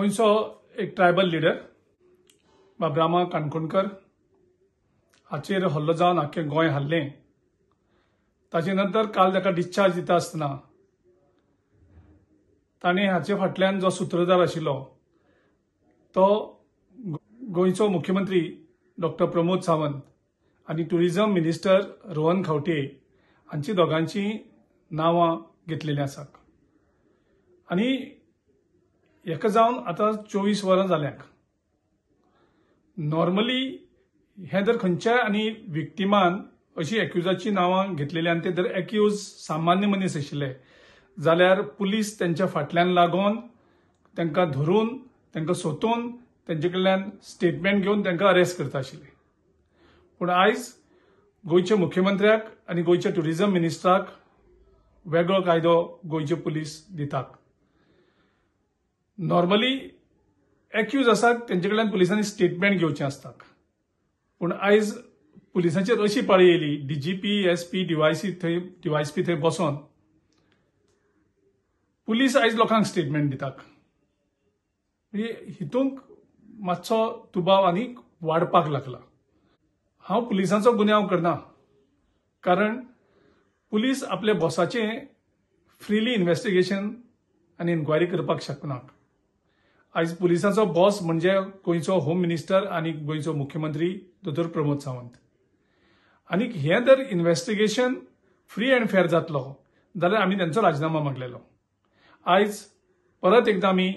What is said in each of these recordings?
गोयचो एक tribal leader बाबरामा Kankonkar हाचेर हल्लो जावन आख्खें गोंय हाल्लें। ताचे नंतर काल ताका डिस्चार्ज दिता आसतना ताणें हाचे फाटल्यान जो सूत्रधार आशिल्लो तो गोंयचो मुख्यमंत्री डॉक्टर प्रमोद सावंत आनी टुरिझम मिनिस्टर रोहन खंवटे हांची दोगांची नांवां घेतलेलीं आसात। आनी हेका जावन आतां 24 वरां जाल्यांत। नॉर्मली हे जर खंयच्याय आनी विक्टिमान अशी एक्युजाची नांवां घेतलेली आनी ते जर एक्यूज सामान्य मनीस आशिल्ले जाल्यार पुलीस त्यांच्या फाटल्यान लागून तांकां धरून तांकां सोदून तांचे कडल्यान स्टेटमेंट घेवन तांकां अरेस्ट करता आशिल्ले। पूण आयज गोंयच्या मुख्यमंत्र्याक आनी गोंयच्या टुरिझम मिनिस्टराक वेगळो कायदो गोंयचे पुलीस दितात। नॉर्मली एक्यूज आसात तांचे कडल्यान पुलिसांनी स्टेटमेंट घेवचें आसता, पूण आयज पुलिसांचेर अशी पाळी येयली, डीजीपी एसपी डीवायएसपी थंय बसोन पुलीस आयज लोकांक स्टेटमेंट दितात। म्हणजे हितूंक मातसो दुबाव आनी वाडपाक लागला। हांव पुलिसांचो गुन्यांव करना, कारण पुलीस आपल्या बॉसाचें फ्रीली इन्व्हेस्टिगेशन आनी इन्क्वायरी करपाक शकनात। आयज पुलिसांचो बॉस म्हणजे गोंयचो होम मिनिस्टर आनी गोंयचो मुख्यमंत्री दोतोर प्रमोद सावंत। आनी हें जर इन्व्हेस्टिगेशन फ्री अँड फेअर जातलो जाल्यार आमी तांचो राजिनामा मागलेलो। आयज परत एकदां आमी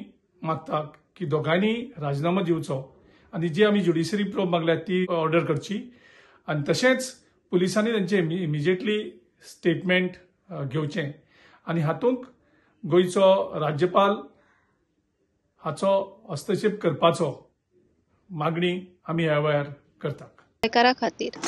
मागतात की दोगांयनी राजिनामा दिवचो आनी जी आमी ज्युडिशरी प्रोब मागल्या ती ऑर्डर करची आनी तशेंच पुलिसांनी तांचे इमिजिएटली स्टेटमेंट घेवचें आनी हातूंत गोंयचो राज्यपाल हाचो हस्तक्षेप करपाचो मागणी आमी ह्या वेळार करतात। गोंयकारा खातीर